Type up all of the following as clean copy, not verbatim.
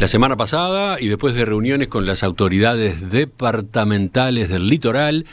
La semana pasada, y después de reuniones con las autoridades departamentales del litoral,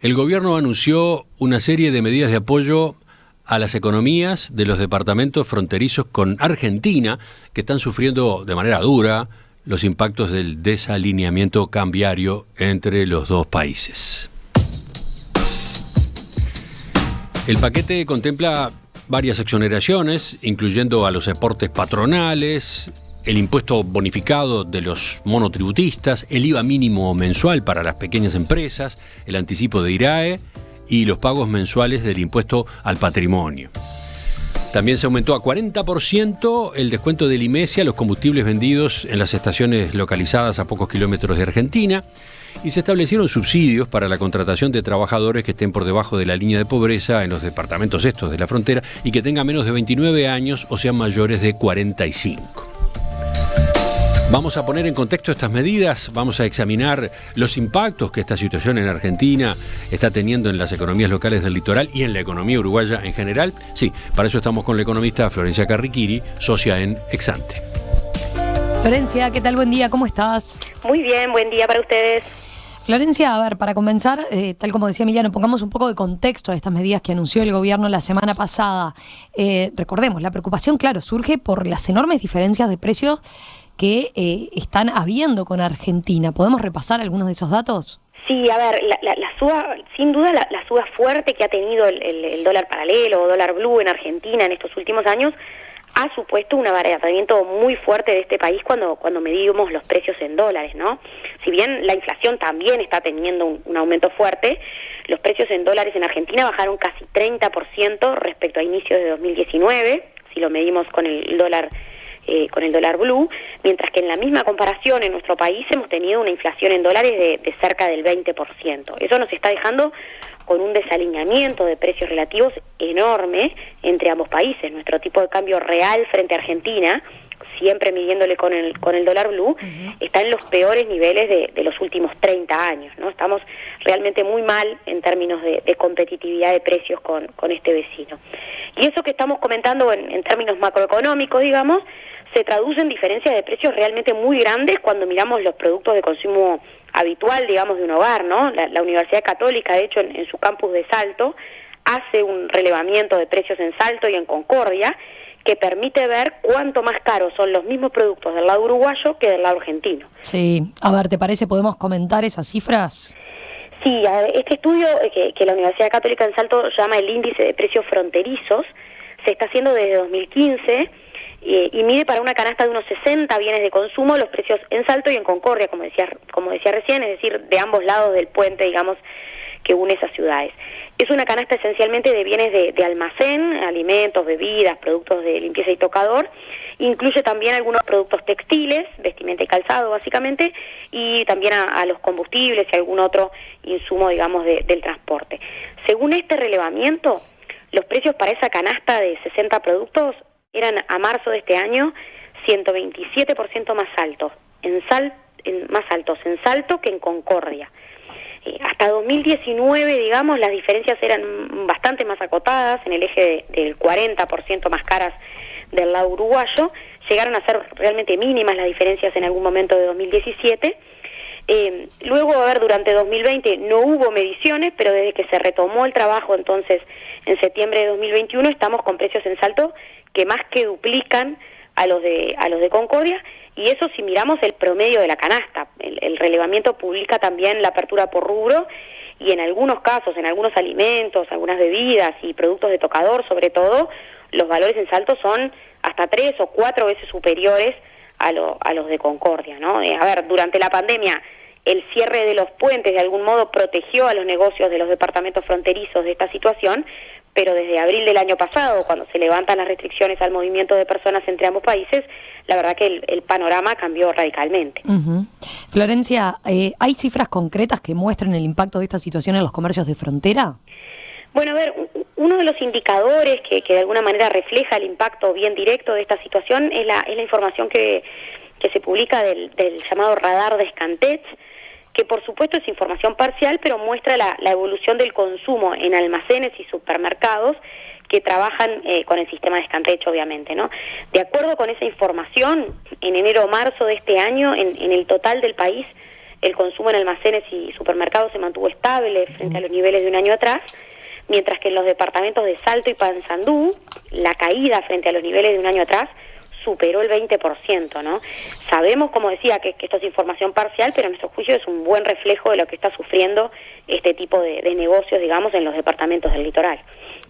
el gobierno anunció una serie de medidas de apoyo a las economías de los departamentos fronterizos con Argentina, que están sufriendo de manera dura los impactos del desalineamiento cambiario entre los dos países. El paquete contempla varias exoneraciones, incluyendo a los aportes patronales, el impuesto bonificado de los monotributistas, el IVA mínimo mensual para las pequeñas empresas, el anticipo de IRAE y los pagos mensuales del impuesto al patrimonio. También se aumentó a 40% el descuento del IMESI a los combustibles vendidos en las estaciones localizadas a pocos kilómetros de Argentina y se establecieron subsidios para la contratación de trabajadores que estén por debajo de la línea de pobreza en los departamentos estos de la frontera y que tengan menos de 29 años o sean mayores de 45. Vamos a poner en contexto estas medidas, vamos a examinar los impactos que esta situación en Argentina está teniendo en las economías locales del litoral y en la economía uruguaya en general. Sí, para eso estamos con la economista Florencia Carriquiri, socia en Exante. Florencia, ¿qué tal? Buen día, ¿cómo estás? Muy bien, buen día para ustedes. Florencia, a ver, para comenzar, tal como decía Emiliano, pongamos un poco de contexto a estas medidas que anunció el gobierno la semana pasada. Recordemos, la preocupación, claro, surge por las enormes diferencias de precios que están habiendo con Argentina. ¿Podemos repasar algunos de esos datos? Sí, a ver, la suba, sin duda la suba fuerte que ha tenido el dólar paralelo o dólar blue en Argentina en estos últimos años ha supuesto un abaratamiento muy fuerte de este país cuando medimos los precios en dólares, ¿no? Si bien la inflación también está teniendo un aumento fuerte, los precios en dólares en Argentina bajaron casi 30% respecto a inicios de 2019, si lo medimos con el dólar blue, mientras que en la misma comparación en nuestro país hemos tenido una inflación en dólares de cerca del 20%. Eso nos está dejando con un desalineamiento de precios relativos enorme entre ambos países. Nuestro tipo de cambio real frente a Argentina, siempre midiéndole con el dólar blue, está en los peores niveles de los últimos 30 años, ¿no? Estamos realmente muy mal en términos de competitividad de precios con este vecino. Y eso que estamos comentando en términos macroeconómicos, digamos, se traduce en diferencias de precios realmente muy grandes cuando miramos los productos de consumo habitual, digamos, de un hogar, ¿no? La Universidad Católica, de hecho, en su campus de Salto, hace un relevamiento de precios en Salto y en Concordia que permite ver cuánto más caros son los mismos productos del lado uruguayo que del lado argentino. Sí, a ver, ¿te parece? ¿Podemos comentar esas cifras? Sí, este estudio que la Universidad Católica en Salto llama el índice de precios fronterizos, se está haciendo desde 2015 y mide para una canasta de unos 60 bienes de consumo los precios en Salto y en Concordia, como decía recién, es decir, de ambos lados del puente, digamos, que une esas ciudades. Es una canasta esencialmente de bienes de almacén, alimentos, bebidas, productos de limpieza y tocador, incluye también algunos productos textiles, vestimenta y calzado básicamente, y también a los combustibles y algún otro insumo, digamos, del transporte. Según este relevamiento, los precios para esa canasta de 60 productos eran a marzo de este año 127% más altos en Salto que en Concordia. Hasta 2019, digamos, las diferencias eran bastante más acotadas, en el eje del 40% más caras del lado uruguayo. Llegaron a ser realmente mínimas las diferencias en algún momento de 2017. Luego, a ver, durante 2020 no hubo mediciones, pero desde que se retomó el trabajo, entonces, en septiembre de 2021, estamos con precios en Salto que más que duplican a los de Concordia, y eso si miramos el promedio de la canasta. El relevamiento publica también la apertura por rubro, y en algunos casos, en algunos alimentos, algunas bebidas y productos de tocador, sobre todo, los valores en Salto son hasta 3 o 4 veces superiores a los de Concordia, ¿no? A ver, durante la pandemia, el cierre de los puentes de algún modo protegió a los negocios de los departamentos fronterizos de esta situación, pero desde abril del año pasado, cuando se levantan las restricciones al movimiento de personas entre ambos países, la verdad que el panorama cambió radicalmente. Florencia, ¿hay cifras concretas que muestren el impacto de esta situación en los comercios de frontera? Bueno, a ver, uno de los indicadores que de alguna manera refleja el impacto bien directo de esta situación es la información que se publica del llamado radar de Scantet, que por supuesto es información parcial, pero muestra la evolución del consumo en almacenes y supermercados, que trabajan con el sistema de escantecho, obviamente, ¿no? De acuerdo con esa información, en enero o marzo de este año, en el total del país, el consumo en almacenes y supermercados se mantuvo estable frente a los niveles de un año atrás, mientras que en los departamentos de Salto y Paysandú, la caída frente a los niveles de un año atrás superó el 20%, ¿no? Sabemos, como decía, que esto es información parcial, pero a nuestro juicio es un buen reflejo de lo que está sufriendo este tipo de negocios, digamos, en los departamentos del litoral.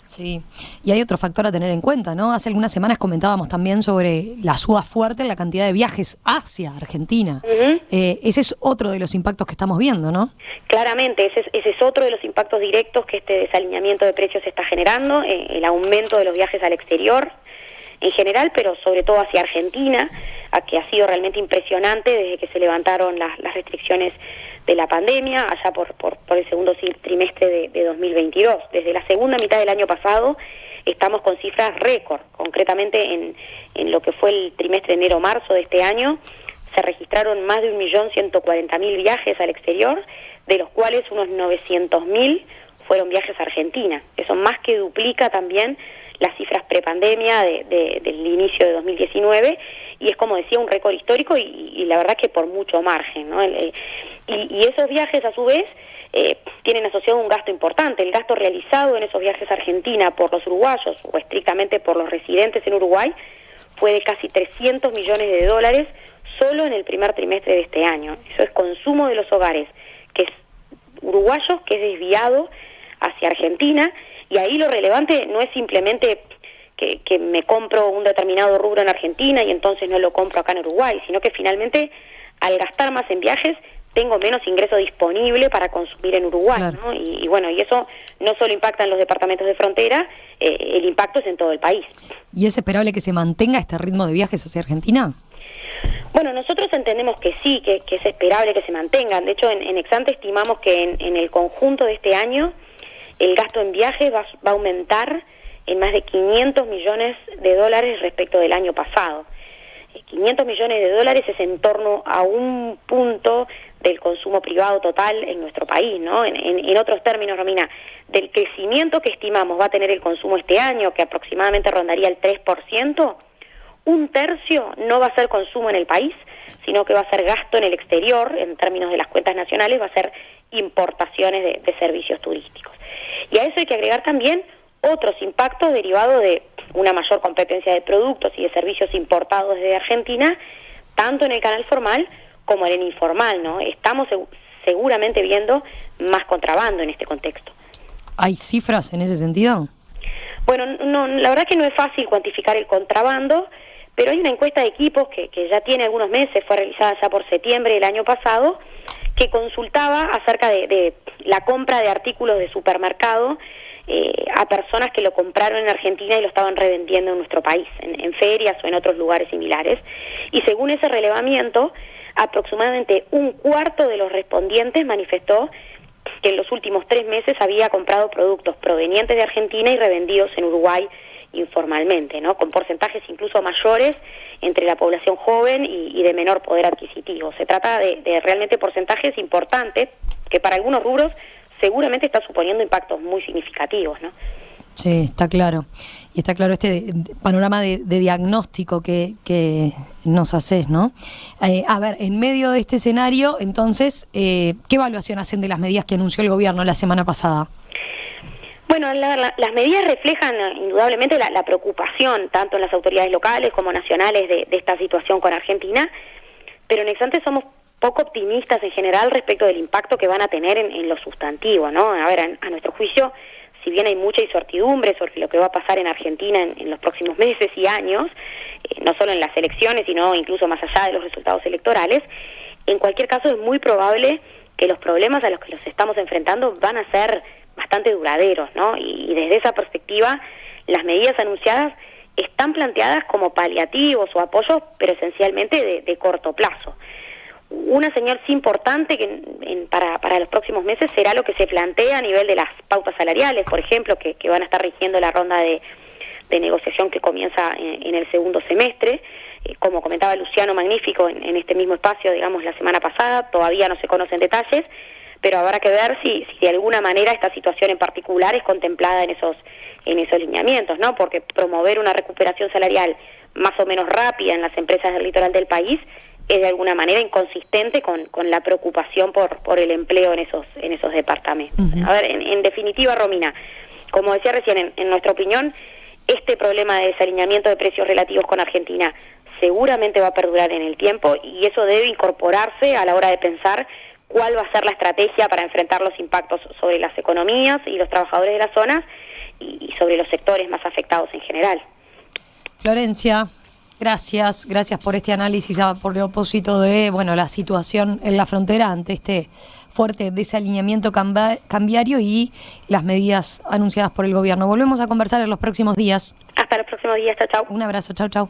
Sí, y hay otro factor a tener en cuenta, ¿no? Hace algunas semanas comentábamos también sobre la suba fuerte en la cantidad de viajes hacia Argentina. Ese es otro de los impactos que estamos viendo, ¿no? Claramente, ese es otro de los impactos directos que este desalineamiento de precios está generando, el aumento de los viajes al exterior en general, pero sobre todo hacia Argentina, que ha sido realmente impresionante desde que se levantaron las restricciones de la pandemia, allá por el segundo trimestre de 2022. Desde la segunda mitad del año pasado estamos con cifras récord. Concretamente en lo que fue el trimestre de enero-marzo de este año, se registraron más de 1.140.000 viajes al exterior, de los cuales unos 900.000 fueron viajes a Argentina. Eso más que duplica también las cifras prepandemia del inicio de 2019, y es, como decía, un récord histórico y la verdad que por mucho margen, ¿no? Y esos viajes, a su vez, tienen asociado un gasto importante. El gasto realizado en esos viajes a Argentina por los uruguayos, o estrictamente por los residentes en Uruguay, fue de casi $300 millones solo en el primer trimestre de este año. Eso es consumo de los hogares, que es uruguayos, que es desviado hacia Argentina. Y ahí lo relevante no es simplemente que me compro un determinado rubro en Argentina y entonces no lo compro acá en Uruguay, sino que finalmente, al gastar más en viajes, tengo menos ingreso disponible para consumir en Uruguay, claro, ¿no? Y bueno, y eso no solo impacta en los departamentos de frontera, el impacto es en todo el país. ¿Y es esperable que se mantenga este ritmo de viajes hacia Argentina? Bueno, nosotros entendemos que sí, que es esperable que se mantengan. De hecho, en Exante estimamos que en el conjunto de este año el gasto en viajes va a aumentar en más de $500 millones respecto del año pasado. $500 millones es en torno a un punto del consumo privado total en nuestro país, ¿no? En otros términos, Romina, del crecimiento que estimamos va a tener el consumo este año, que aproximadamente rondaría el 3%, un tercio no va a ser consumo en el país, sino que va a ser gasto en el exterior, en términos de las cuentas nacionales, va a ser importaciones de servicios turísticos. Y a eso hay que agregar también otros impactos derivados de una mayor competencia de productos y de servicios importados desde Argentina, tanto en el canal formal como en el informal, ¿no? Estamos seguramente viendo más contrabando en este contexto. ¿Hay cifras en ese sentido? Bueno, no, la verdad que no es fácil cuantificar el contrabando, pero hay una encuesta de equipos que ya tiene algunos meses, fue realizada ya por septiembre del año pasado, que consultaba acerca de la compra de artículos de supermercado a personas que lo compraron en Argentina y lo estaban revendiendo en nuestro país, en ferias o en otros lugares similares. Y según ese relevamiento, aproximadamente un cuarto de los respondientes manifestó que en los últimos 3 meses había comprado productos provenientes de Argentina y revendidos en Uruguay informalmente, ¿no? Con porcentajes incluso mayores entre la población joven y de menor poder adquisitivo. Se trata de realmente porcentajes importantes que para algunos rubros seguramente está suponiendo impactos muy significativos, ¿no? Sí, está claro. Y está claro este panorama de diagnóstico que nos haces, ¿no? A ver, en medio de este escenario, entonces, ¿qué evaluación hacen de las medidas que anunció el gobierno la semana pasada? Bueno, las medidas reflejan indudablemente la preocupación, tanto en las autoridades locales como nacionales, de esta situación con Argentina, pero en Exante somos poco optimistas en general respecto del impacto que van a tener en lo sustantivo, ¿no? A ver, a nuestro juicio, si bien hay mucha incertidumbre sobre lo que va a pasar en Argentina en los próximos meses y años, no solo en las elecciones, sino incluso más allá de los resultados electorales, en cualquier caso es muy probable que los problemas a los que nos estamos enfrentando van a ser bastante duraderos, ¿no? Y desde esa perspectiva, las medidas anunciadas están planteadas como paliativos o apoyos, pero esencialmente de corto plazo. Una señal sí importante para los próximos meses será lo que se plantea a nivel de las pautas salariales, por ejemplo, que van a estar rigiendo la ronda de negociación que comienza en el segundo semestre. Como comentaba Luciano Magnífico en este mismo espacio, digamos, la semana pasada, todavía no se conocen detalles, pero habrá que ver si de alguna manera esta situación en particular es contemplada en esos lineamientos, ¿no? Porque promover una recuperación salarial más o menos rápida en las empresas del litoral del país es de alguna manera inconsistente con la preocupación por el empleo en esos departamentos. A ver, en definitiva, Romina, como decía recién, en nuestra opinión, este problema de desalineamiento de precios relativos con Argentina seguramente va a perdurar en el tiempo y eso debe incorporarse a la hora de pensar cuál va a ser la estrategia para enfrentar los impactos sobre las economías y los trabajadores de las zonas y sobre los sectores más afectados en general. Florencia, gracias por este análisis a propósito de la situación en la frontera ante este fuerte desalineamiento cambiario y las medidas anunciadas por el gobierno. Volvemos a conversar en los próximos días. Hasta los próximos días, chau. Un abrazo, chau.